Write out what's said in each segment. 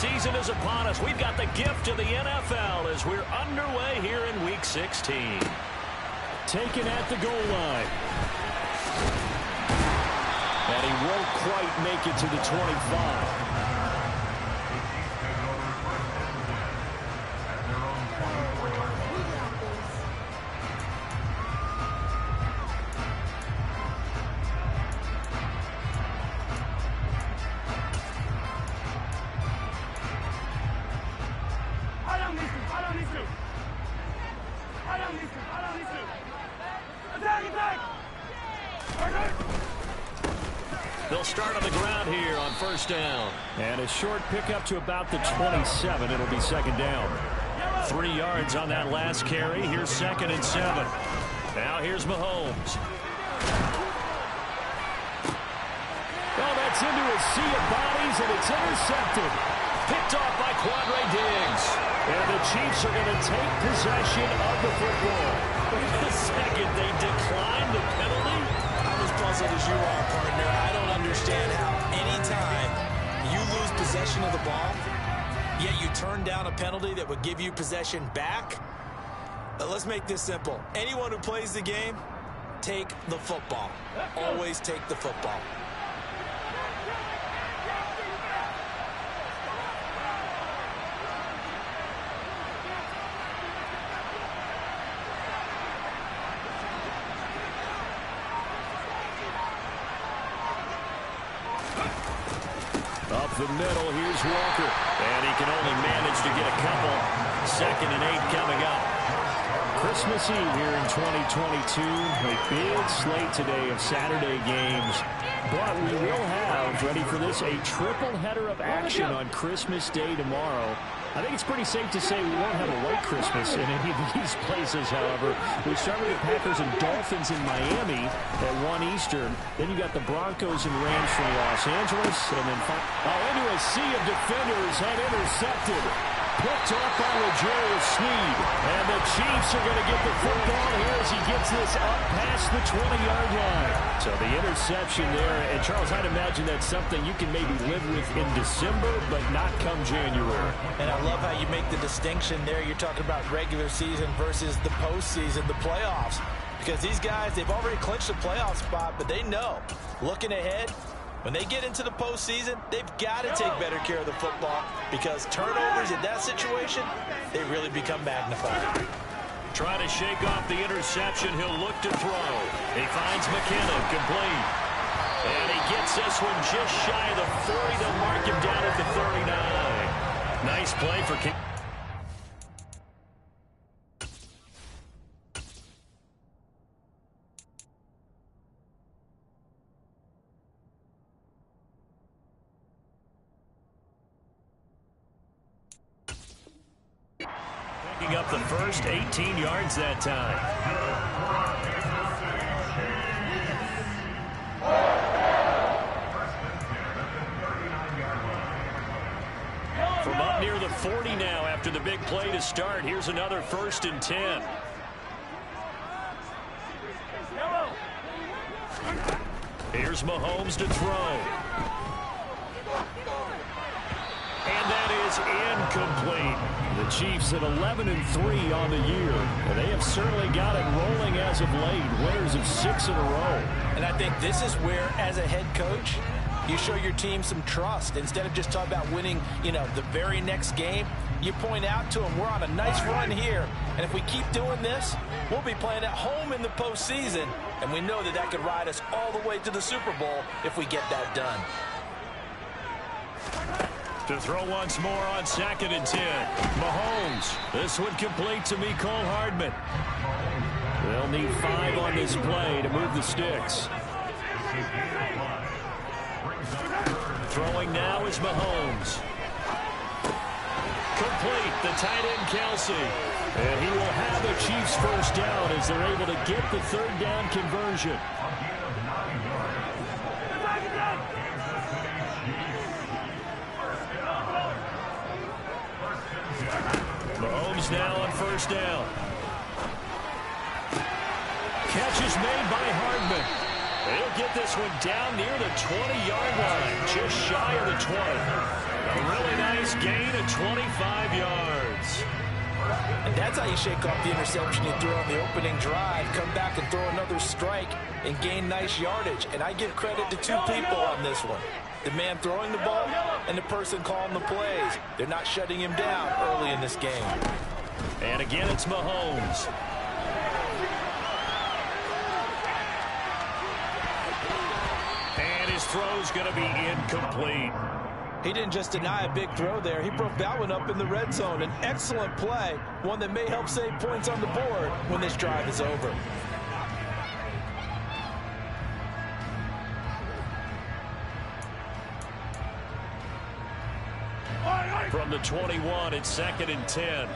season is upon us. We've got the gift of the NFL as we're underway here in Week 16. Taken at the goal line. And he won't quite make it to the 25. They'll start on the ground here on first down. And a short pickup to about the 27. It'll be second down. 3 yards on that last carry. Here's 2nd and 7. Now here's Mahomes. Oh, that's into a sea of bodies, and it's intercepted. Picked off by Quadre Diggs. And the Chiefs are going to take possession of the football. Wait a second. They declined the penalty? I'm as puzzled as you are, partner. I don't understand how any time you lose possession of the ball, yet you turn down a penalty that would give you possession back. Let's make this simple. Anyone who plays the game, take the football. Always take the football. Up the middle, here's Walker. And he can only manage to get a couple. 2nd and 8 coming up. Christmas Eve here in 2022. A big slate today of Saturday games. But we will have, ready for this, a triple header of action on Christmas Day tomorrow. I think it's pretty safe to say we won't have a white Christmas in any of these places, however. We start with the Packers and Dolphins in Miami at 1 Eastern. Then you got the Broncos and Rams from Los Angeles. And then into a sea of defenders and intercepted. Picked off by L'Jarius Sneed. And the Chiefs are going to get the football here as he gets this up past the 20-yard line. So the interception there. And, Charles, I'd imagine that's something you can maybe live with in December, but not come January. And I love how you make the distinction there. You're talking about regular season versus the postseason, the playoffs. Because these guys, they've already clinched the playoff spot, but they know, looking ahead, when they get into the postseason, they've got to take better care of the football because turnovers in that situation, they really become magnified. Trying to shake off the interception. He'll look to throw. He finds McKinnon complete. And he gets this one just shy of the 40. They'll mark him down at the 39. Nice play for King. Picking up the first 18 yards that time. From up near the 40 now after the big play to start. Here's another 1st and 10. Here's Mahomes to throw. And that is incomplete. The Chiefs at 11-3 on the year. And they have certainly got it rolling as of late. Winners of 6 in a row. And I think this is where, as a head coach, you show your team some trust. Instead of just talking about winning, the very next game, you point out to them, we're on a nice run here. And if we keep doing this, we'll be playing at home in the postseason. And we know that could ride us all the way to the Super Bowl if we get that done. To throw once more on 2nd and 10. Mahomes. This one complete to Mecole Hardman. They'll need 5 on this play to move the sticks. Throwing now is Mahomes. Complete. The tight end Kelsey. And he will have the Chiefs first down as they're able to get the 3rd down conversion. Mahomes now on 1st down. Catch is made by Hardman. He'll get this one down near the 20-yard line, just shy of the 20. A really nice gain of 25 yards. And that's how you shake off the interception you threw on the opening drive, come back and throw another strike and gain nice yardage. And I give credit to two people on this one. The man throwing the ball and the person calling the plays. They're not shutting him down early in this game. And again, it's Mahomes. And his throw's going to be incomplete. He didn't just deny a big throw there. He broke that one up in the red zone. An excellent play, one that may help save points on the board when this drive is over. From the 21, it's 2nd and 10.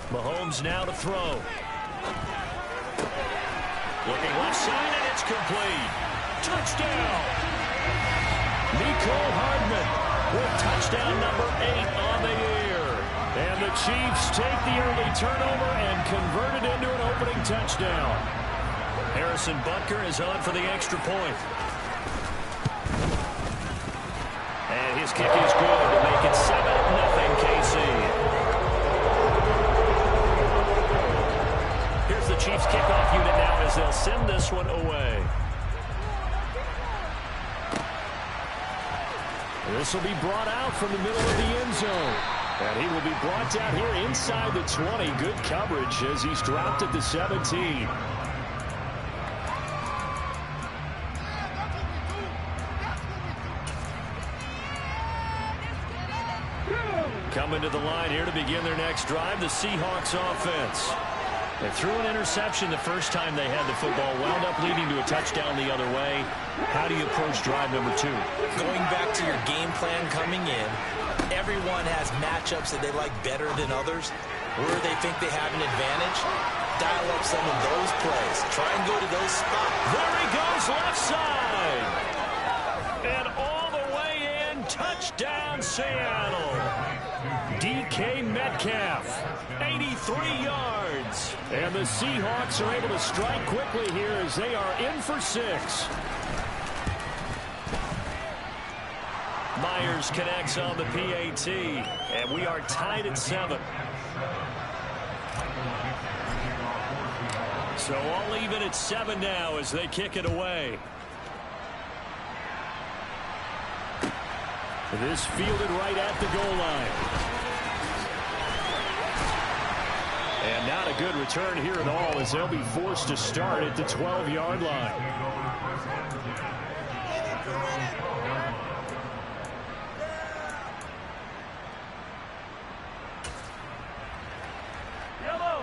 Mahomes now to throw. Looking left side, and it's complete. Touchdown! Mecole Hardman with touchdown number 8 on the year. And the Chiefs take the early turnover and convert it into an opening touchdown. Harrison Butker is on for the extra point. And his kick is good to make it 7-0 KC. Here's the Chiefs kickoff unit now as they'll send this one away. This will be brought out from the middle of the end zone. And he will be brought down here inside the 20. Good coverage as he's dropped at the 17. Coming to the line here to begin their next drive, the Seahawks offense. They threw an interception the first time they had the football, wound up leading to a touchdown the other way. How do you approach drive number 2? Going back to your game plan coming in, everyone has matchups that they like better than others. Where they think they have an advantage, dial up some of those plays. Try and go to those spots. There he goes, left side. And all the way in, touchdown Seattle. DK Metcalf, 83 yards. And the Seahawks are able to strike quickly here as they are in for 6. Myers connects on the PAT, and we are tied at 7. So all even at 7 now as they kick it away. This fielded right at the goal line. And not a good return here at all as they'll be forced to start at the 12-yard line.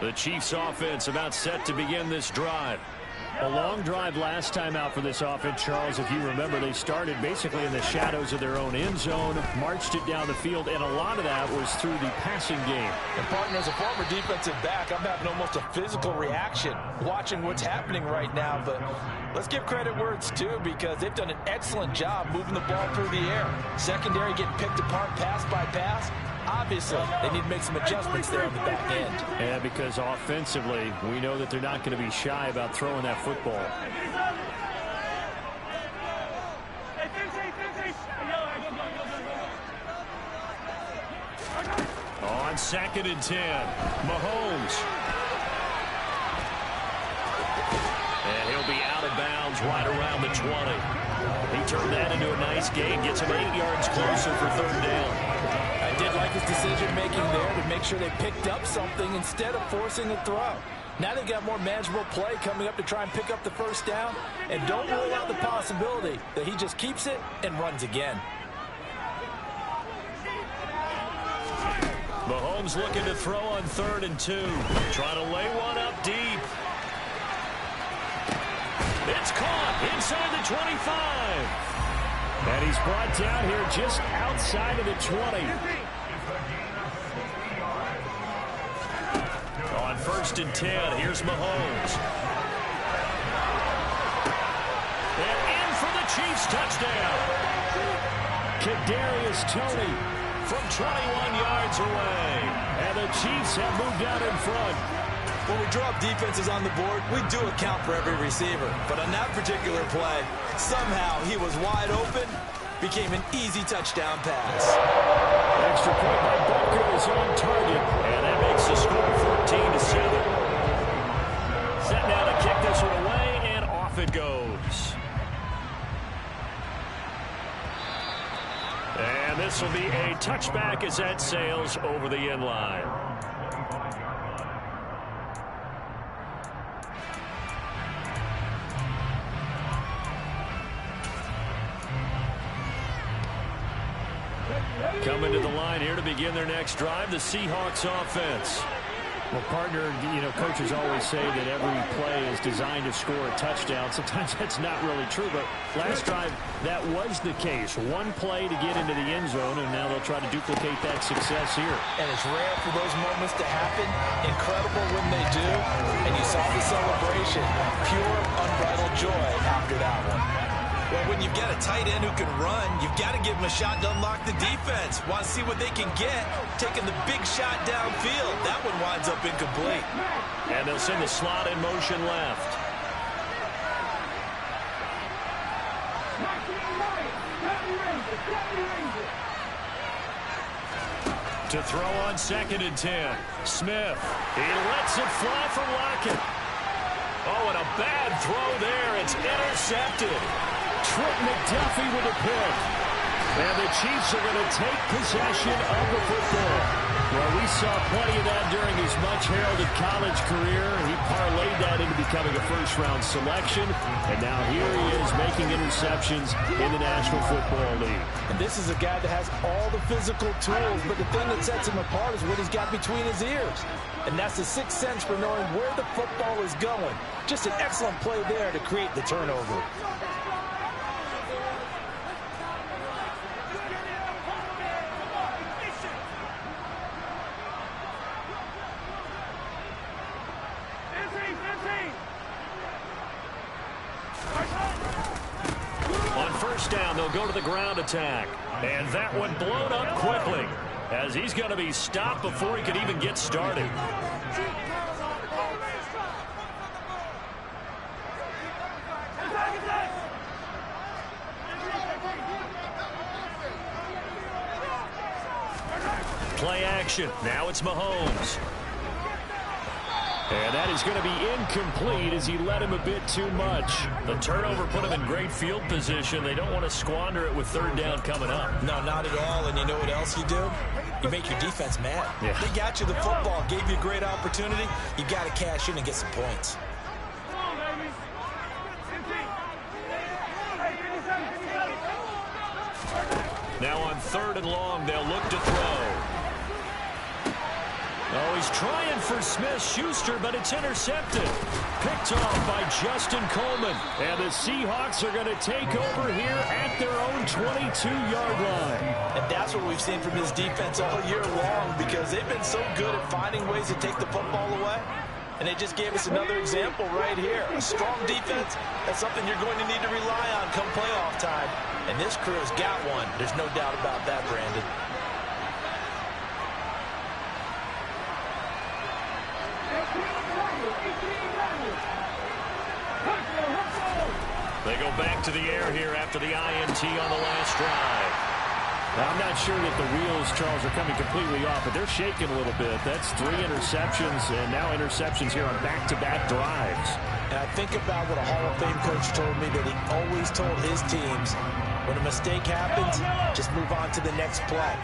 The Chiefs offense about set to begin this drive. A long drive last time out for this offense, Charles. If you remember, they started basically in the shadows of their own end zone, marched it down the field, and a lot of that was through the passing game. And partner, as a former defensive back, I'm having almost a physical reaction watching what's happening right now. But let's give credit where it's due because they've done an excellent job moving the ball through the air. Secondary getting picked apart pass by pass. Obviously, they need to make some adjustments there on the back end. Yeah, because offensively, we know that they're not going to be shy about throwing that football. On 2nd and 10, Mahomes. And he'll be out of bounds right around the 20. He turned that into a nice gain, gets him 8 yards closer for 3rd down. I did like his decision-making there to make sure they picked up something instead of forcing a throw. Now they've got more manageable play coming up to try and pick up the 1st down. And don't rule out the possibility that he just keeps it and runs again. Mahomes looking to throw on 3rd and 2. Trying to lay one up deep. It's caught inside the 25. And he's brought down here just outside of the 20. On 1st and 10, here's Mahomes. And in for the Chiefs touchdown. Kadarius Toney from 21 yards away. And the Chiefs have moved out in front. When we draw up defenses on the board, we do account for every receiver. But on that particular play, somehow he was wide open, became an easy touchdown pass. Extra point by Booker is on target, and that makes the score 14-7. Set now to kick this one away, and off it goes. And this will be a touchback as that sails over the end line. Coming to the line here to begin their next drive, the Seahawks offense. Well, partner, coaches always say that every play is designed to score a touchdown. Sometimes that's not really true, but last drive, that was the case. One play to get into the end zone, and now they'll try to duplicate that success here. And it's rare for those moments to happen. Incredible when they do. And you saw the celebration. Pure, unbridled joy after that one. Well, when you've got a tight end who can run, you've got to give him a shot to unlock the defense. Want to see what they can get, taking the big shot downfield. That one winds up incomplete. And they'll send the slot in motion left. To throw on 2nd and 10. Smith. He lets it fly from Lockett. Oh, and a bad throw there. It's intercepted. Trent McDuffie with a pick. And the Chiefs are going to take possession of the football. Well, we saw plenty of that during his much-heralded college career. He parlayed that into becoming a first-round selection. And now here he is making interceptions in the National Football League. And this is a guy that has all the physical tools, but the thing that sets him apart is what he's got between his ears. And that's the sixth sense for knowing where the football is going. Just an excellent play there to create the turnover. On first down, they'll go to the ground attack. And that one blown up quickly, as he's going to be stopped before he could even get started. Play action. Now it's Mahomes. And that is going to be incomplete as he led him a bit too much. The turnover put him in great field position. They don't want to squander it with third down coming up. No, not at all. And you know what else you do? You make your defense mad. Yeah. They got you the football, gave you a great opportunity. You got to cash in and get some points. Now on 3rd and long, they'll look to throw. Oh, he's trying for Smith-Schuster, but it's intercepted. Picked off by Justin Coleman. And the Seahawks are going to take over here at their own 22-yard line. And that's what we've seen from this defense all year long, because they've been so good at finding ways to take the football away. And they just gave us another example right here. A strong defense, that's something you're going to need to rely on come playoff time. And this crew's got one. There's no doubt about that, Brandon. They go back to the air here after the INT on the last drive. Now, I'm not sure that the wheels, Charles, are coming completely off, but they're shaking a little bit. That's 3 interceptions, and now interceptions here on back-to-back drives. And I think about what a Hall of Fame coach told me, that he always told his teams, when a mistake happens, just move on to the next play.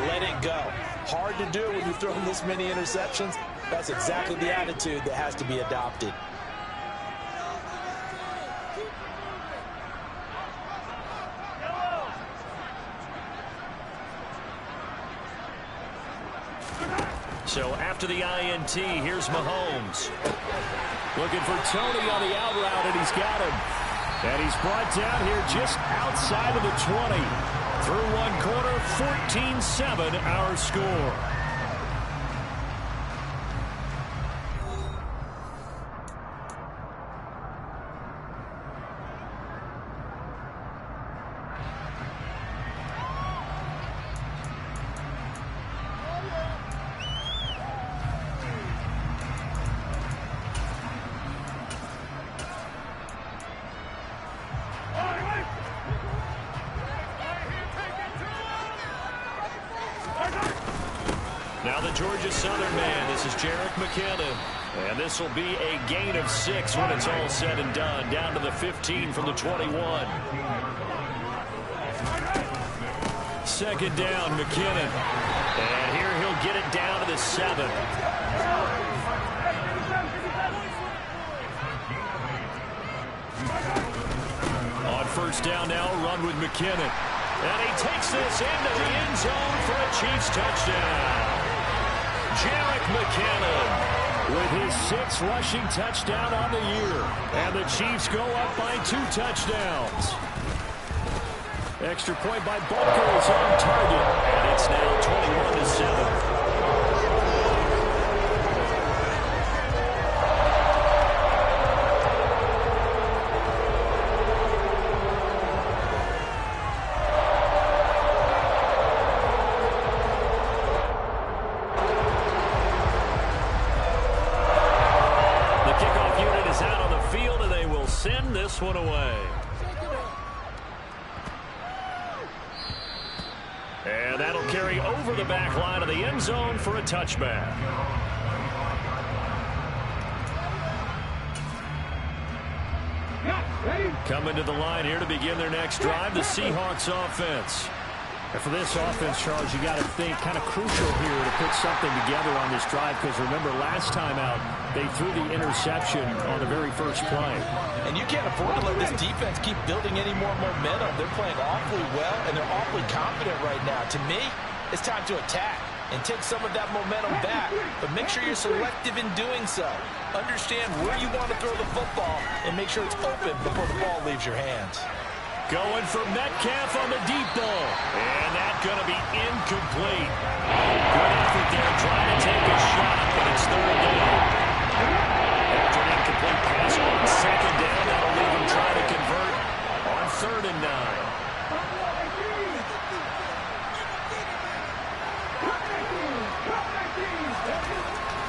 Let it go. Hard to do when you've thrown this many interceptions. That's exactly the attitude that has to be adopted. So after the INT, here's Mahomes. Looking for Tony on the out route, and he's got him. And he's brought down here just outside of the 20. Through one quarter, 14-7 our score. Now the Georgia Southern man, this is Jerick McKinnon. And this will be a gain of 6 when it's all said and done. Down to the 15 from the 21. Second down, McKinnon. And here he'll get it down to the 7. On first down now, run with McKinnon. And he takes this into the end zone for a Chiefs touchdown. Jerick McKinnon with his 6th rushing touchdown on the year. And the Chiefs go up by 2 touchdowns. Extra point by Butker is on target. And it's now 21-7. This one away. And that'll carry over the back line of the end zone for a touchback. Coming to the line here to begin their next drive, the Seahawks offense. And for this offense, Charles, you got to think kind of crucial here to put something together on this drive, because remember last time out they threw the interception on the very first play. And you can't afford to let this defense keep building any more momentum. They're playing awfully well, and they're awfully confident right now. To me, it's time to attack and take some of that momentum back, but make sure you're selective in doing so. Understand where you want to throw the football and make sure it's open before the ball leaves your hands. Going for Metcalf on the deep ball. And that's going to be incomplete. Good effort there trying to take a shot, but it's third down. After an incomplete pass on second down, that'll leave him trying to convert on 3rd and 9.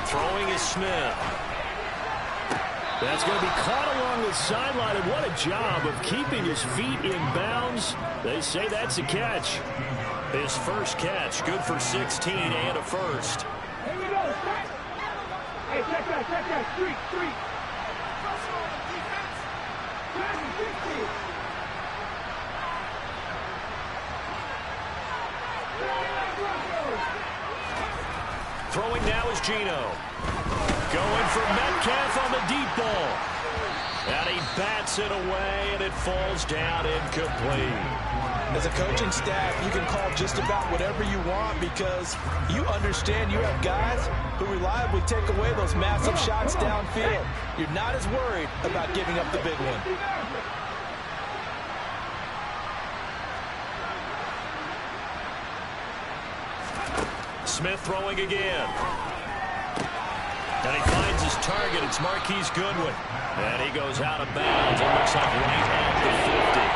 Throwing is Smith. That's going to be caught along the sideline, and what a job of keeping his feet in bounds. They say that's a catch. His first catch, good for 16 and a first. Here we go. Hey, check that. Street. Throwing now is Geno. Going for Metcalf on the deep ball. And he bats it away, and it falls down incomplete. As a coaching staff, you can call just about whatever you want because you understand you have guys who reliably take away those massive shots downfield. You're not as worried about giving up the big one. Smith throwing again. And he finds his target. It's Marquise Goodwin. And he goes out of bounds. It looks like right at the 50.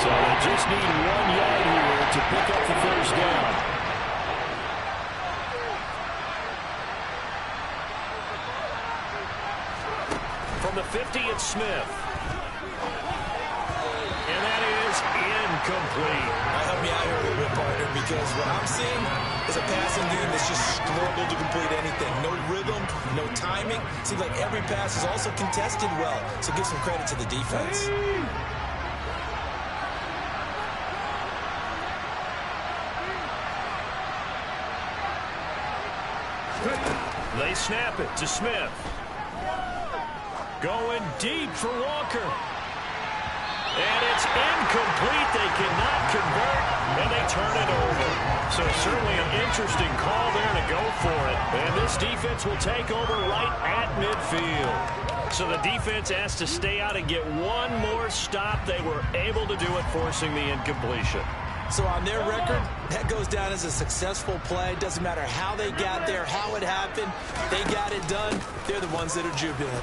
So they just need 1 yard here to pick up the first down. From the 50, it's Smith. And that is incomplete. Help me out here a little bit, partner, because what I'm seeing is a passing game that's just struggled to complete anything. No rhythm, no timing. Seems like every pass is also contested well, so give some credit to the defense. They snap it to Smith. Going deep for Walker. And it's incomplete. They cannot convert, and they turn it over. So certainly an interesting call there to go for it. And this defense will take over right at midfield. So the defense has to stay out and get one more stop. They were able to do it, forcing the incompletion. So on their record, that goes down as a successful play. Doesn't matter how they got there, how it happened. They got it done. They're the ones that are jubilant.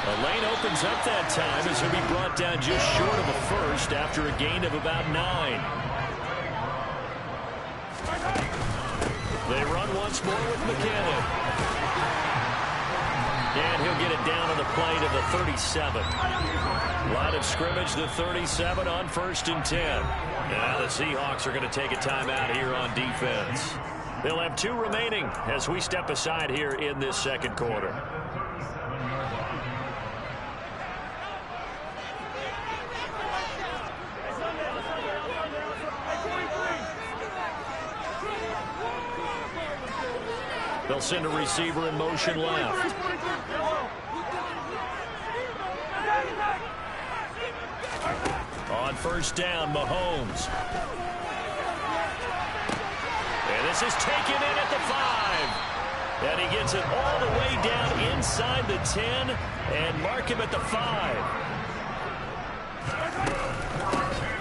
The lane opens up that time as he'll be brought down just short of a first after a gain of about 9. They run once more with McKinnon. And And he'll get it down to the play to the 37. Line of scrimmage, the 37 on 1st and 10. Now the Seahawks are going to take a timeout here on defense. They'll have 2 remaining as we step aside here in this second quarter. They'll send a receiver in motion left. On 1st down, Mahomes. And this is taken in at the 5. And he gets it all the way down inside the 10 and mark him at the 5.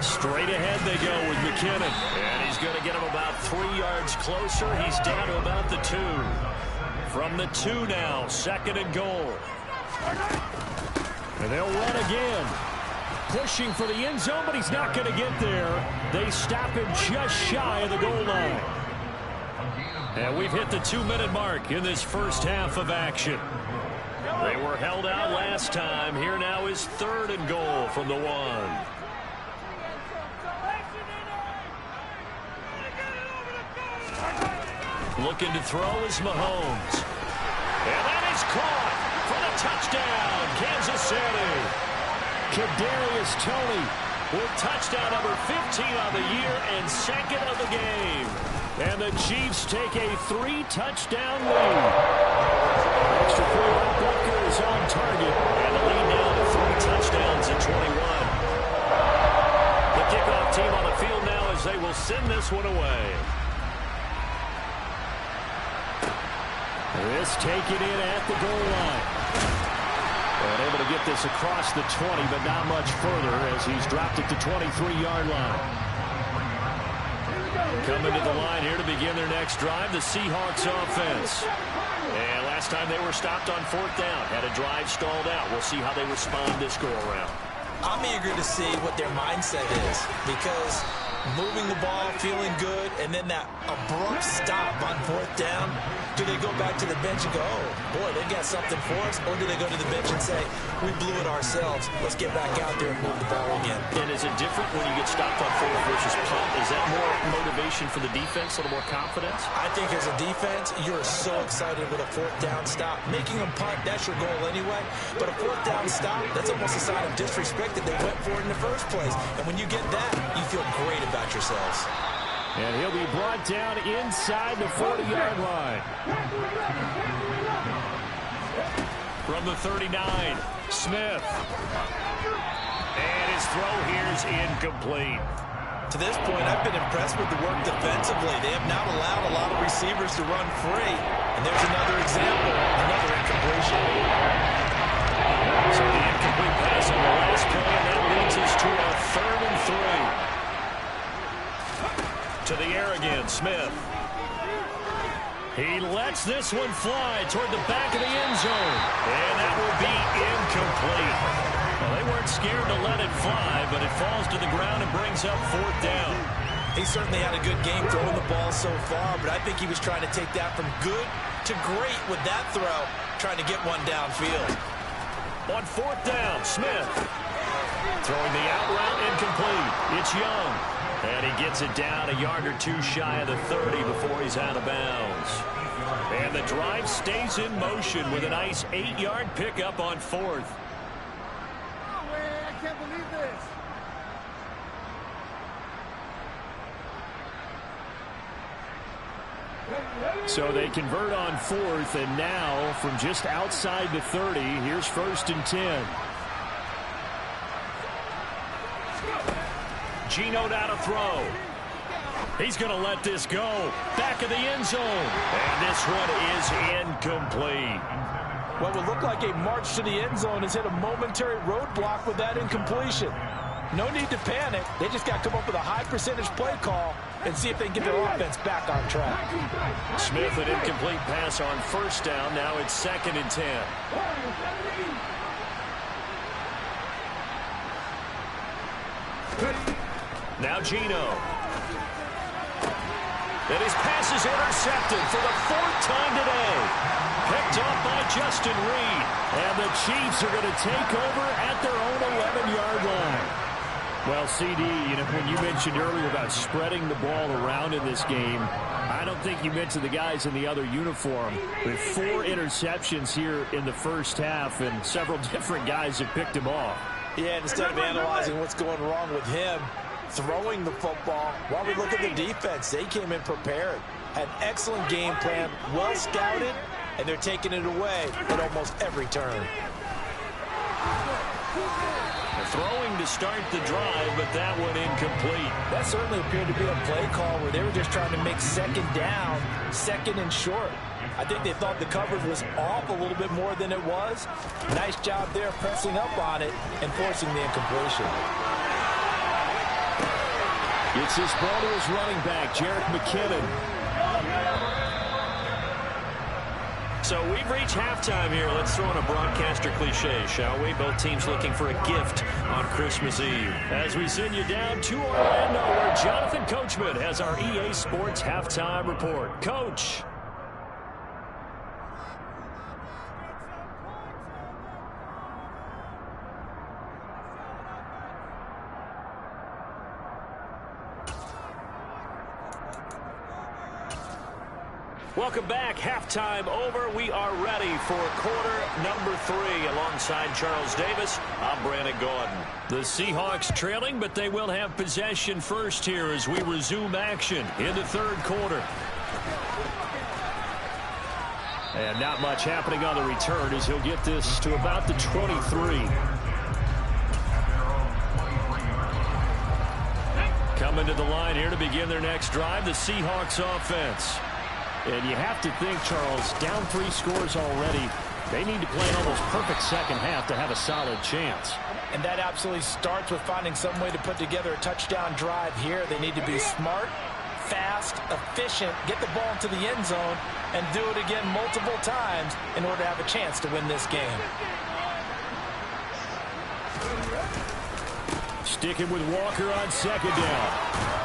Straight ahead they go with McKinnon. And he's going to get him about 3 yards closer. He's down to about the 2. From the 2 now, 2nd and goal. And they'll run again. Pushing for the end zone, but he's not going to get there. They stop him just shy of the goal line. And we've hit the 2-minute mark in this first half of action. They were held out last time. Here now is 3rd and goal from the 1. Looking to throw is Mahomes. And that is caught for the touchdown, Kansas City. Kadarius Toney with touchdown number 15 on the year and 2nd of the game. And the Chiefs take a 3-touchdown lead. Extra point Butker is on target. And the lead now to 3 touchdowns at 21. The kickoff team on the field now as they will send this one away. This taken in at the goal line. And able to get this across the 20, but not much further as he's dropped it to 23-yard line. Coming to the line here to begin their next drive, the Seahawks offense. And last time they were stopped on 4th down, had a drive stalled out. We'll see how they respond this go-around. I'm eager to see what their mindset is, because moving the ball, feeling good, and then that abrupt stop on 4th down. Do they go back to the bench and go, oh, boy, they got something for us? Or do they go to the bench and say, we blew it ourselves. Let's get back out there and move the ball again. And is it different when you get stopped on 4th versus punt? Is that more motivation for the defense, a little more confidence? I think as a defense, you're so excited with a 4th down stop. Making them punt, that's your goal anyway. But a 4th down stop, that's almost a sign of disrespect that they went for it in the first place. And when you get that, you feel great about yourselves. And he'll be brought down inside the 40-yard line. From the 39, Smith. And his throw here is incomplete. To this point, I've been impressed with the work defensively. They have not allowed a lot of receivers to run free. And there's another example, another incompletion. So the incomplete pass on the last play, and that leads us to a 3rd and 3. To the air again, Smith. He lets this one fly toward the back of the end zone. And that will be incomplete. Well, they weren't scared to let it fly, but it falls to the ground and brings up 4th down. He certainly had a good game throwing the ball so far, but I think he was trying to take that from good to great with that throw, trying to get one downfield. On 4th down, Smith. Throwing the out route incomplete. It's Young. And he gets it down a yard or 2 shy of the 30 before he's out of bounds. And the drive stays in motion with a nice 8-yard pickup on 4th. Oh, man, I can't believe this. So they convert on 4th, and now from just outside the 30, here's 1st and 10. Geno down to throw. He's going to let this go. Back of the end zone. And this one is incomplete. What would look like a march to the end zone has hit a momentary roadblock with that incompletion. No need to panic. They just got to come up with a high percentage play call and see if they can get their offense back on track. Smith, an incomplete pass on 1st down. Now it's 2nd and 10. Now Geno. And his pass is intercepted for the 4th time today. Picked up by Justin Reed. And the Chiefs are going to take over at their own 11-yard line. Well, CD, when you mentioned earlier about spreading the ball around in this game, I don't think you mentioned the guys in the other uniform. With 4 interceptions here in the first half, and several different guys have picked him off. Yeah, instead of analyzing what's going wrong with him, throwing the football, while we look at the defense, they came in prepared. Had an excellent game plan, well scouted, and they're taking it away at almost every turn. Throwing to start the drive, but that one incomplete. That certainly appeared to be a play call where they were just trying to make second down, second and short. I think they thought the coverage was off a little bit more than it was. Nice job there pressing up on it and forcing the incompletion. Gets this ball to his running back, Jerick McKinnon. So we've reached halftime here. Let's throw in a broadcaster cliche, shall we? Both teams looking for a gift on Christmas Eve. As we send you down to Orlando, where Jonathan Coachman has our EA Sports Halftime Report. Coach. Welcome back. Halftime over. We are ready for quarter number 3. Alongside Charles Davis, I'm Brandon Gordon. The Seahawks trailing, but they will have possession first here as we resume action in the third quarter. And not much happening on the return as he'll get this to about the 23. Coming to the line here to begin their next drive, the Seahawks offense. And you have to think, Charles, down 3 scores already. They need to play an almost perfect second half to have a solid chance. And that absolutely starts with finding some way to put together a touchdown drive here. They need to be smart, fast, efficient, get the ball into the end zone, and do it again multiple times in order to have a chance to win this game. Sticking with Walker on second down.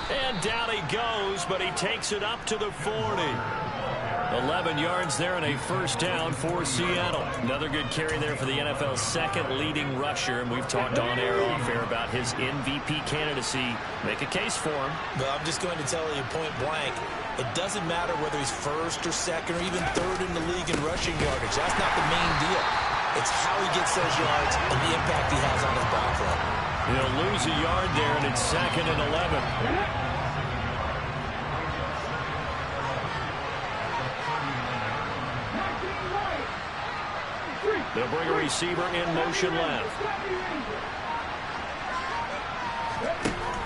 And down he goes, but he takes it up to the 40. 11 yards there and a first down for Seattle. Another good carry there for the NFL's second leading rusher, and we've talked on air, off air about his MVP candidacy. Make a case for him. Well, I'm just going to tell you point blank, it doesn't matter whether he's first or second or even third in the league in rushing yardage. That's not the main deal. It's how he gets those yards and the impact he has on his ball club. He'll lose a yard there, and it's 2nd and 11. They'll bring a receiver in motion left.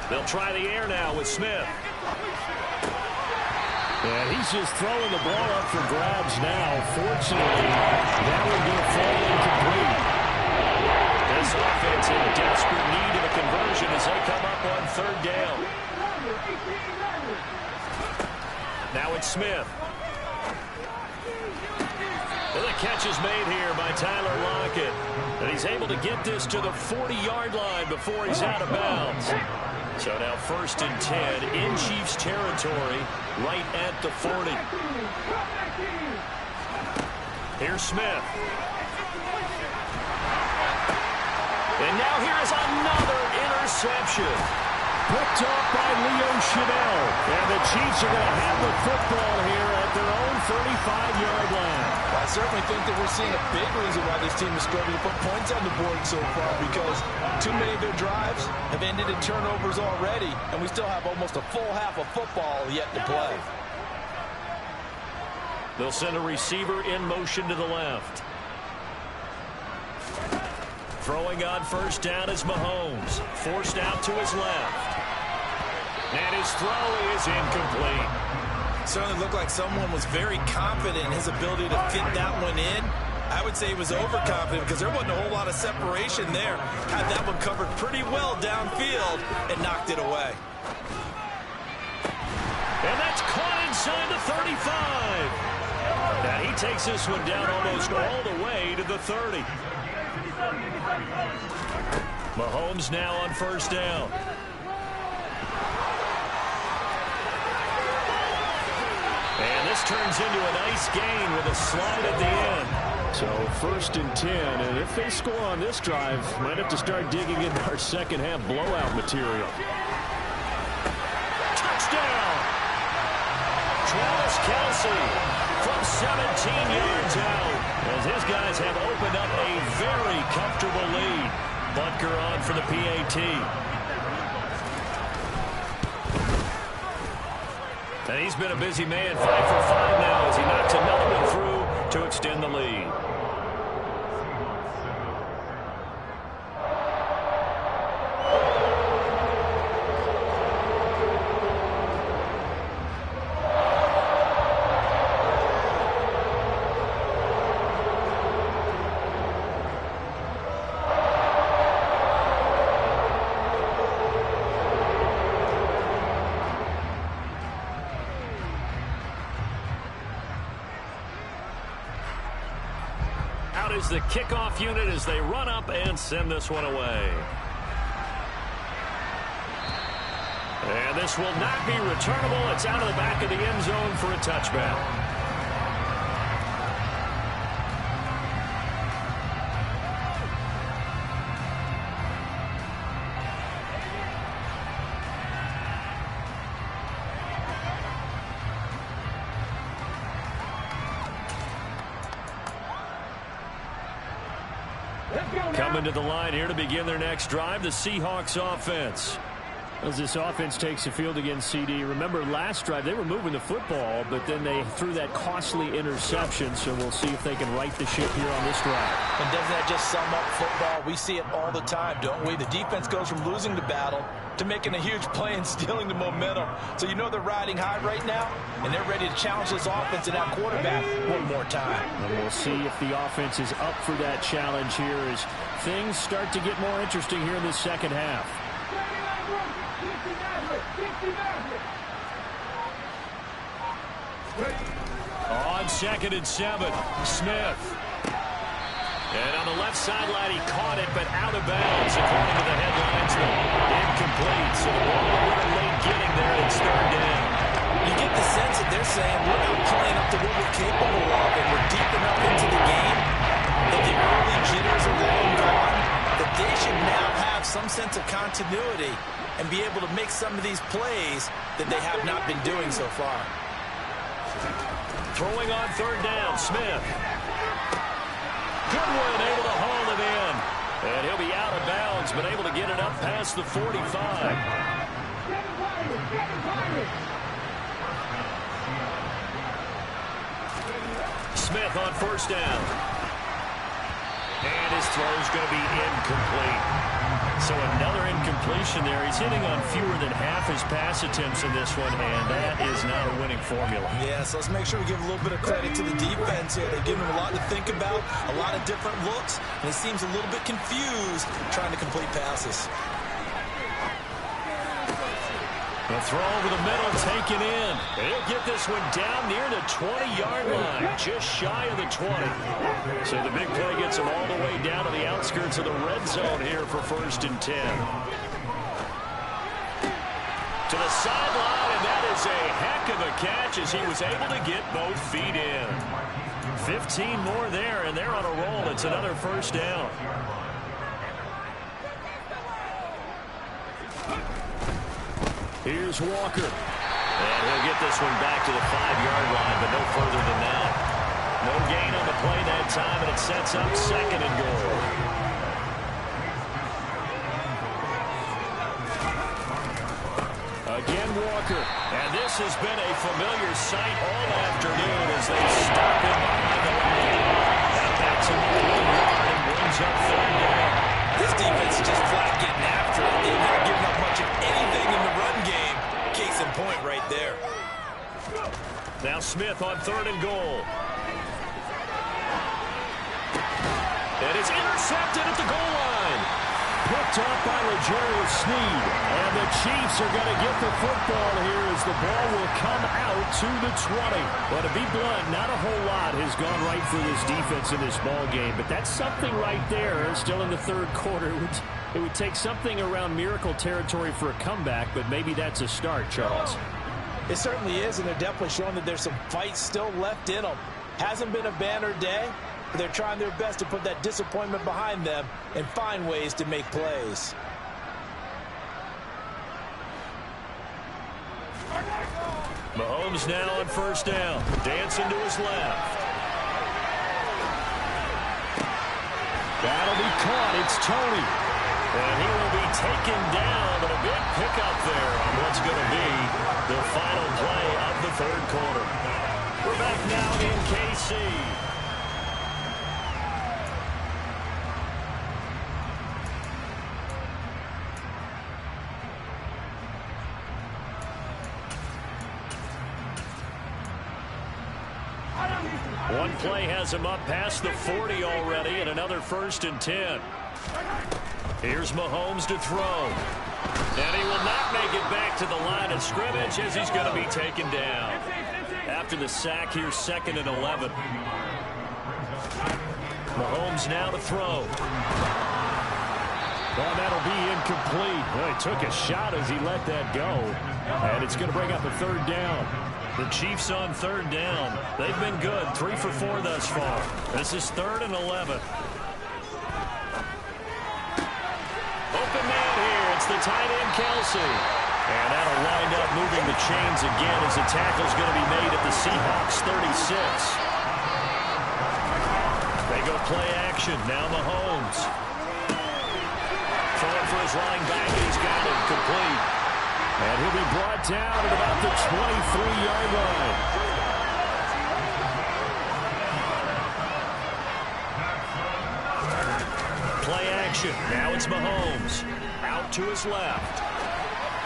They'll try the air now with Smith. And he's just throwing the ball up for grabs now. Fortunately, that would be a fall incomplete. This offense in desperate need of a conversion as they come up on 3rd down. Now it's Smith. And the catch is made here by Tyler Lockett. And he's able to get this to the 40-yard line before he's out of bounds. So now 1st and 10 in Chiefs territory right at the 40. Here's Smith. And now here's another interception. Picked off by Leo Chanel. And the Chiefs are going to have the football here at their own 35-yard line. I certainly think that we're seeing a big reason why this team is struggling to put points on the board so far, because too many of their drives have ended in turnovers already, and we still have almost a full half of football yet to play. They'll send a receiver in motion to the left. Throwing on 1st down is Mahomes. Forced out to his left. And his throw is incomplete. Certainly looked like someone was very confident in his ability to fit that one in. I would say he was overconfident because there wasn't a whole lot of separation there. Had that one covered pretty well downfield and knocked it away. And that's caught inside the 35. Now he takes this one down almost all the way to the 30. Mahomes now on 1st down. this turns into a nice gain with a slide at the end. So 1st and 10, and if they score on this drive, might have to start digging into our second half blowout material. Touchdown! Travis Kelce from 17 yards out, as his guys have opened up a very comfortable lead. Butker on for the PAT. And he's been a busy man, 5 for 5 now as he knocks another one through to extend the lead. Is the kickoff unit as they run up and send this one away. And this will not be returnable. It's out of the back of the end zone for a touchback. Coming to the line here to begin their next drive, the Seahawks offense. As this offense takes the field against CD, remember last drive they were moving the football, but then they threw that costly interception, so we'll see if they can right the ship here on this drive. And doesn't that just sum up football? We see it all the time, don't we? The defense goes from losing the battle to making a huge play and stealing the momentum. So you know they're riding high right now, and they're ready to challenge this offense and that quarterback one more time. And we'll see if the offense is up for that challenge here as things start to get more interesting here in the second half. On 2nd and 7, Smith. And on the left sideline, he caught it, but out of bounds, according to the headlines. Incomplete. So the ball a little late getting there. It's 3rd down. You get the sense that they're saying we're not playing up to what we're capable of, and we're deep enough into the game that the early jitters are long gone, that they should now have some sense of continuity and be able to make some of these plays that they have not been doing so far. Throwing on 3rd down, Smith. Goodwin able to haul it in. And he'll be out of bounds, but able to get it up past the 45. Smith on 1st down. And his throw's going to be incomplete. So another incompletion there. He's hitting on fewer than half his pass attempts in this one, and that is not a winning formula. Yeah, so let's make sure we give a little bit of credit to the defense here. They've given him a lot to think about, a lot of different looks, and he seems a little bit confused trying to complete passes. The throw over the middle, taken in. He'll get this one down near the 20-yard line, just shy of the 20. So the big play gets him all the way down to the outskirts of the red zone here for 1st and 10. To the sideline, and that is a heck of a catch as he was able to get both feet in. 15 more there, and they're on a roll. It's another 1st down. Here's Walker. And he'll get this one back to the 5-yard line, but no further than that. No gain on the play that time, and it sets up 2nd and goal. Again, Walker. And this has been a familiar sight all afternoon as they stop him behind the line. That backs him up 1 yard and brings up 3rd down. This defense is just flat getting after it. They've not given up much of anything in the run game. Case in point right there. Now Smith on 3rd and goal. And it's intercepted at the goal line. Picked up by L'Jarius Sneed. And the Chiefs are going to get the football here as the ball will come out to the 20. But to be blunt, not a whole lot has gone right for this defense in this ball game. But that's something right there. Still in the 3rd quarter. It would take something around miracle territory for a comeback, but maybe that's a start, Charles. It certainly is, and they're definitely showing that there's some fight still left in them. Hasn't been a banner day, but they're trying their best to put that disappointment behind them and find ways to make plays. Mahomes now on first down. Dancing to his left. That'll be caught. It's Tony. And he will be taken down, but a big pickup there on what's going to be the final play of the third quarter. We're back now in KC. One play has him up past the 40 already, and another 1st and 10. Here's Mahomes to throw. And he will not make it back to the line of scrimmage as he's going to be taken down. After the sack, here's 2nd and 11. Mahomes now to throw. Well, that'll be incomplete. Well, he took a shot as he let that go. And it's going to bring up a 3rd down. The Chiefs on 3rd down. They've been good. 3 for 4 thus far. This is 3rd and 11. Open man here. It's the tight end, Kelsey. And that'll wind up moving the chains again as the tackle's going to be made at the Seahawks 36. They go play action. Now Mahomes. Throwing for his running back. He's got it. Complete. And he'll be brought down at about the 23-yard line. Play action. Now it's Mahomes. Out to his left.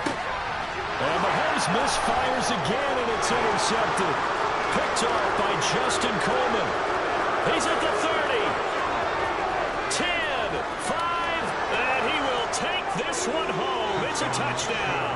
And Mahomes misfires again, and it's intercepted. Picked off by Justin Coleman. He's at the 30. 10, 5, and he will take this one home. It's a touchdown.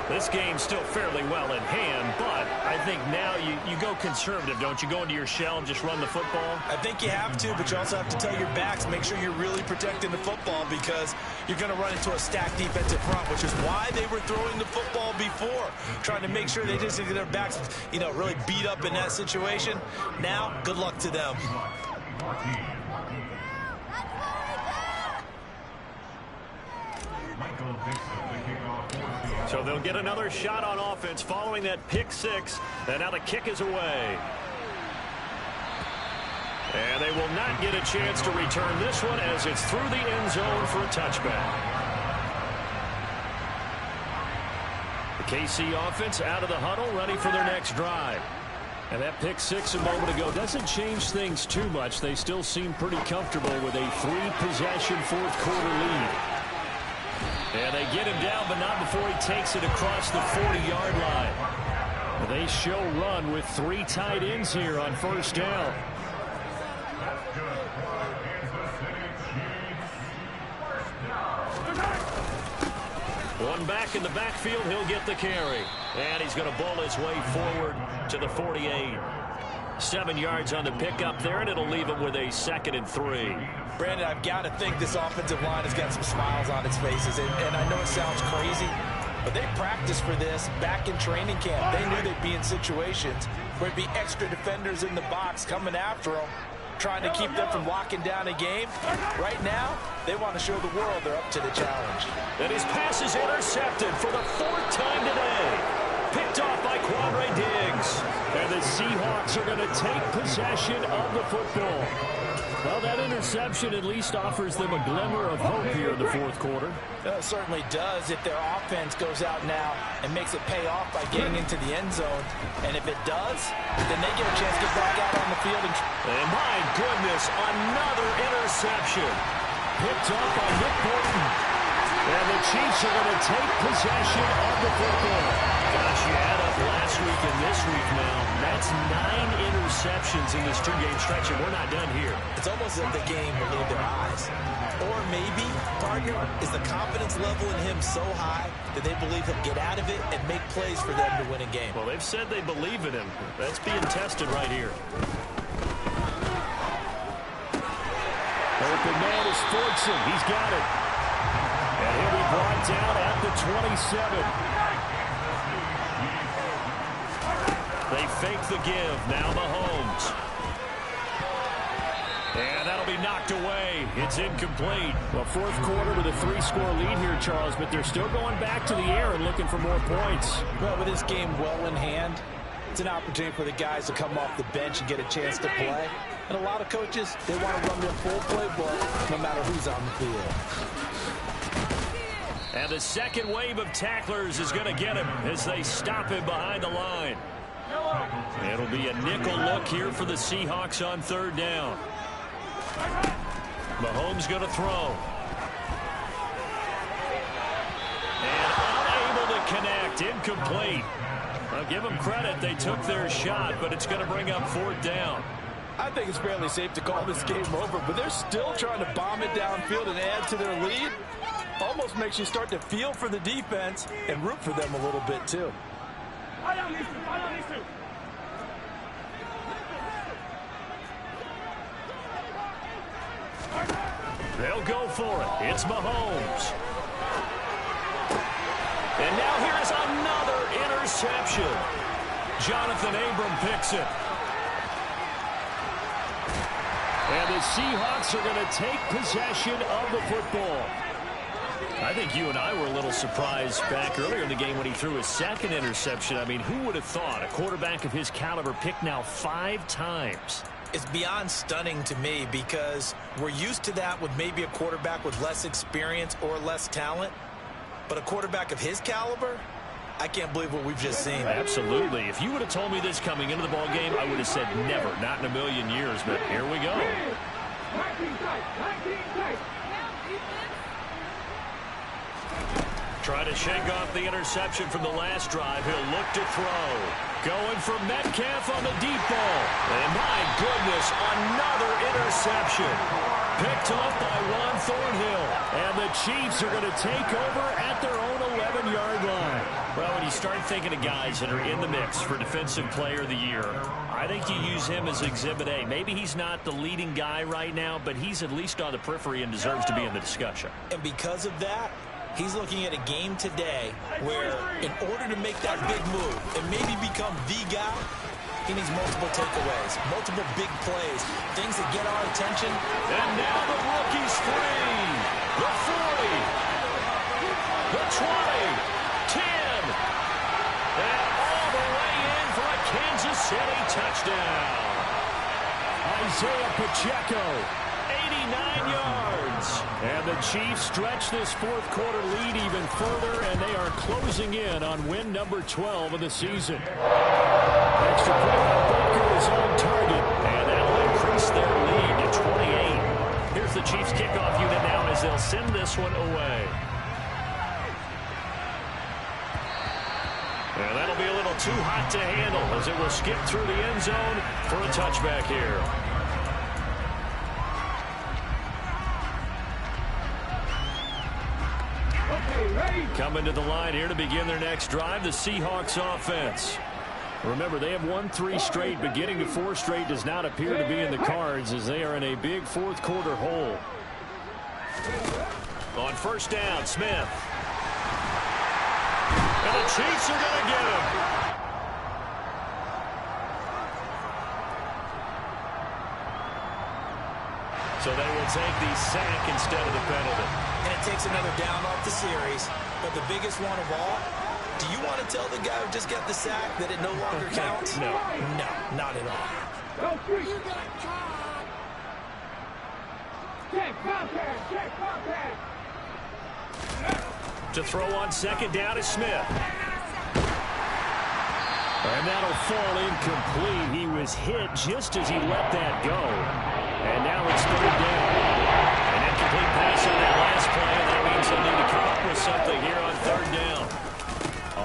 This game's still fairly well in hand, but I think now you go conservative, don't you? Go into your shell and just run the football? I think you have to, but you also have to tell your backs, make sure you're really protecting the football because you're going to run into a stacked defensive front, which is why they were throwing the football before, trying to make sure they just get their backs, really beat up in that situation. Now, good luck to them. So they'll get another shot on offense following that pick 6. And now the kick is away. And they will not get a chance to return this one as it's through the end zone for a touchback. The KC offense out of the huddle, ready for their next drive. And that pick 6 a moment ago doesn't change things too much. They still seem pretty comfortable with a 3-possession fourth-quarter lead. And they get him down, but not before he takes it across the 40-yard line. They show run with 3 tight ends here on first down. One back in the backfield, he'll get the carry. And he's going to bowl his way forward to the 48. 7 yards on the pickup there, and it'll leave him with a 2nd and 3. Brandon, I've got to think this offensive line has got some smiles on its faces. And I know it sounds crazy, but they practiced for this back in training camp. They knew they'd be in situations where it'd be extra defenders in the box coming after them, trying to keep them from locking down a game. Right now, they want to show the world they're up to the challenge. And his pass is intercepted for the 4th time today. Picked off by Quandre Diggs. And the Seahawks are going to take possession of the football. Well, that interception at least offers them a glimmer of hope here in the fourth quarter. It certainly does if their offense goes out now and makes it pay off by getting into the end zone. And if it does, then they get a chance to get back out on the field. And my goodness, another interception. Picked up by Nick Bolton. And the Chiefs are going to take possession of the football. Gosh, you add up last week and this week now. That's 9 interceptions in this 2-game stretch, and we're not done here. It's almost like the game will leave their eyes. Or maybe, partner, is the confidence level in him so high that they believe he'll get out of it and make plays for them to win a game. Well, they've said they believe in him. That's being tested right here. Open man is Fordson. He's got it. And he'll be brought down at the 27. They fake the give. Now Mahomes. And that'll be knocked away. It's incomplete. Well, fourth quarter with a 3-score lead here, Charles, but they're still going back to the air and looking for more points. Well, with this game well in hand, it's an opportunity for the guys to come off the bench and get a chance to play. And a lot of coaches, they want to run their full playbook no matter who's on the field. And the second wave of tacklers is going to get him as they stop him behind the line. It'll be a nickel look here for the Seahawks on third down. Mahomes going to throw. And unable to connect. Incomplete. I'll give them credit. They took their shot, but it's going to bring up fourth down. I think it's fairly safe to call this game over, but they're still trying to bomb it downfield and add to their lead. Almost makes you start to feel for the defense and root for them a little bit, too. They'll go for it. It's Mahomes. And now here's another interception. Jonathan Abram picks it. And the Seahawks are going to take possession of the football. I think you and I were a little surprised back earlier in the game when he threw his second interception. I mean, who would have thought a quarterback of his caliber picked now 5 times? It's beyond stunning to me because we're used to that with maybe a quarterback with less experience or less talent. But a quarterback of his caliber, I can't believe what we've just seen. Absolutely. If you would have told me this coming into the ball game, I would have said never, not in a million years. But here we go. Try to shake off the interception from the last drive. He'll look to throw. Going for Metcalf on the deep ball. And my goodness, another interception. Picked up by Juan Thornhill. And the Chiefs are going to take over at their own 11-yard line. Well, when you start thinking of guys that are in the mix for Defensive Player of the Year, I think you use him as Exhibit A. Maybe he's not the leading guy right now, but he's at least on the periphery and deserves to be in the discussion. And because of that, he's looking at a game today where in order to make that big move and maybe become the guy, he needs multiple takeaways, multiple big plays, things that get our attention. And now the rookie's free. The 40. The 20. 10. And all the way in for a Kansas City touchdown. Isaiah Pacheco, 89 yards. And the Chiefs stretch this fourth quarter lead even further, and they are closing in on win number 12 of the season. Extra point by Baker is on target, and that will increase their lead to 28. Here's the Chiefs kickoff unit now as they'll send this one away. And that'll be a little too hot to handle as it will skip through the end zone for a touchback here. Coming to the line here to begin their next drive, the Seahawks offense. Remember, they have won 3 straight, but getting to 4 straight does not appear to be in the cards as they are in a big fourth quarter hole. On first down, Smith. And the Chiefs are going to get him. So they will take the sack instead of the penalty. And it takes another down off the series. But the biggest one of all, do you want to tell the guy who just got the sack that it no longer counts? No. No, not at all. To throw on second down is Smith. And that'll fall incomplete. He was hit just as he let that go. And now it's third down. An incomplete pass on that last play, and that means they'll need to come up with something here on third down.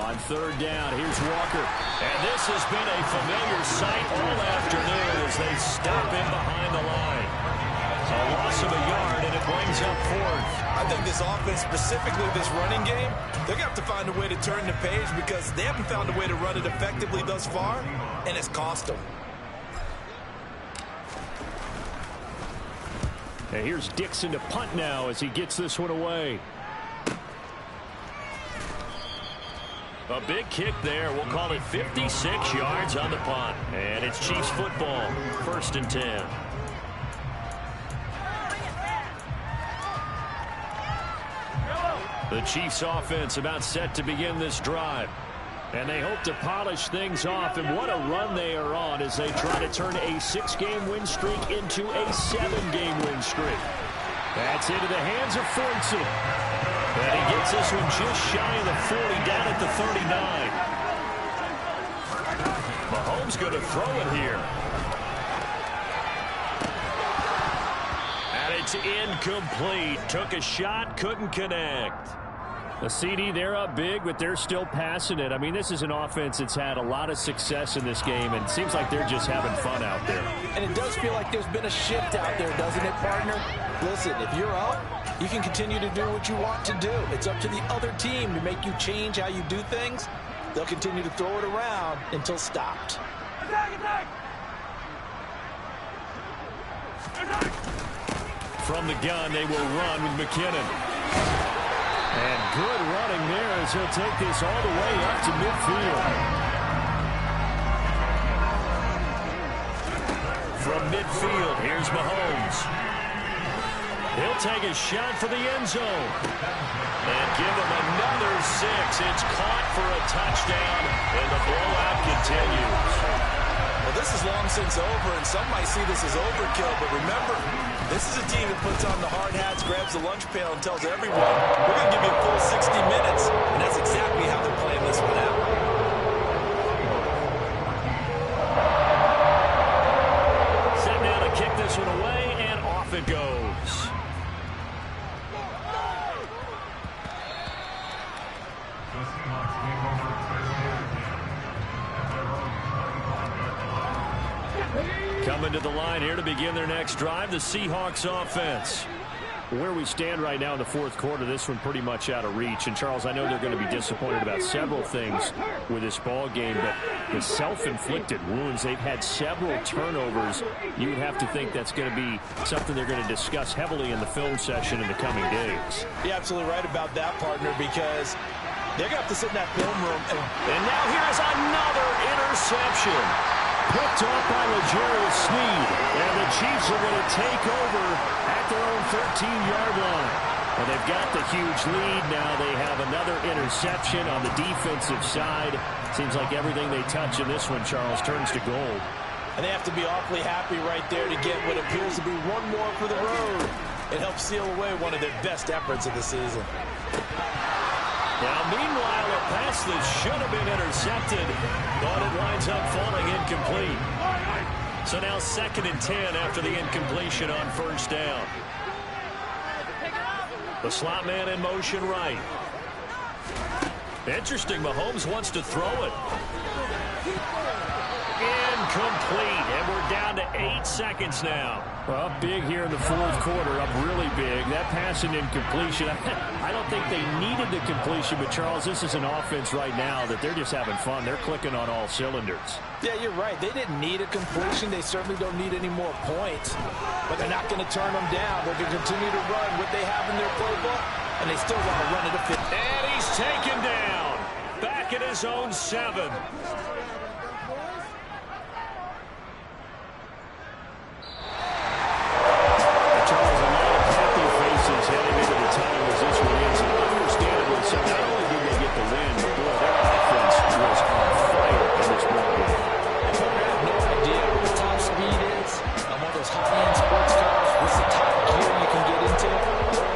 On third down, here's Walker. And this has been a familiar sight all afternoon as they stop him behind the line. A loss of a yard, and it brings up fourth. I think this offense, specifically this running game, they're going to have to find a way to turn the page because they haven't found a way to run it effectively thus far, and it's cost them. And here's Dixon to punt now as he gets this one away. A big kick there. We'll call it 56 yards on the punt. And it's Chiefs football, 1st and 10. The Chiefs offense about set to begin this drive. And they hope to polish things off. And what a run they are on as they try to turn a 6-game win streak into a 7-game win streak. That's into the hands of Fortson. And he gets this one just shy of the 40, down at the 39. Mahomes going to throw it here. And it's incomplete. Took a shot, couldn't connect. The CD, they're up big, but they're still passing it. I mean, this is an offense that's had a lot of success in this game, and it seems like they're just having fun out there. And it does feel like there's been a shift out there, doesn't it, partner? Listen, if you're up, you can continue to do what you want to do. It's up to the other team to make you change how you do things. They'll continue to throw it around until stopped. From the gun, they will run with McKinnon. And good running there as he'll take this all the way up to midfield. From midfield, here's Mahomes. He'll take a shot for the end zone. And give him another 6. It's caught for a touchdown, and the blowout continues. Well, this is long since over, and some might see this as overkill, but remember, this is a team that puts on the hard hats, grabs the lunch pail, and tells everyone, we're going to give you a full 60 minutes, and that's exactly how they're playing this one out. Set now to kick this one away, and off it goes. Coming to the line here to begin their next drive, the Seahawks offense. Where we stand right now in the 4th quarter, this one pretty much out of reach. And, Charles, I know they're going to be disappointed about several things with this ball game, but the self-inflicted wounds, they've had several turnovers. You would have to think that's going to be something they're going to discuss heavily in the film session in the coming days. You're absolutely right about that, partner, because they're going to have to sit in that film room. And now here's another interception. Picked off by L'Jarius Sneed. And the Chiefs are going to take over at their own 13-yard line. And they've got the huge lead. Now they have another interception on the defensive side. Seems like everything they touch in this one, Charles, turns to gold. And they have to be awfully happy right there to get what appears to be one more for the road. It helps seal away one of their best efforts of the season. Now, meanwhile, a pass that should have been intercepted, but it winds up falling incomplete. So now 2nd and 10 after the incompletion on 1st down. The slot man in motion right. Interesting, Mahomes wants to throw it. Incomplete, and we're down to 8 seconds now. Well, up big here in the 4th quarter, up really big. That pass and incompletion, I don't think they needed the completion, but Charles, this is an offense right now that they're just having fun. They're clicking on all cylinders. Yeah, you're right. They didn't need a completion. They certainly don't need any more points, but they're not going to turn them down. They're going to continue to run what they have in their playbook, and they still want to run it a 50. And he's taken down. Back at his own 7. Heading into the time as this one is, and understandably so. Not only did they get the win, but boy, their offense was on fire in this ball game. I have no idea what the top speed is on one of those high-end sports cars. What's the top gear you can get into?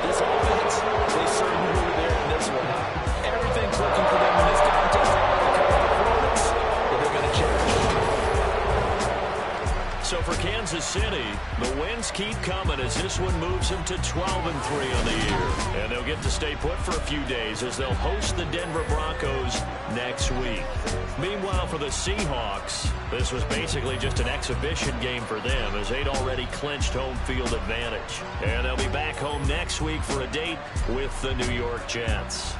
This offense, they certainly were there in this one. Everything's looking for them in this contest. Performance, but they're going to cherish it. So for Kansas City, the wins keep coming as this one moves them to 12-3 on the year. And they'll get to stay put for a few days as they'll host the Denver Broncos next week. Meanwhile, for the Seahawks, this was basically just an exhibition game for them as they'd already clinched home field advantage. And they'll be back home next week for a date with the New York Jets.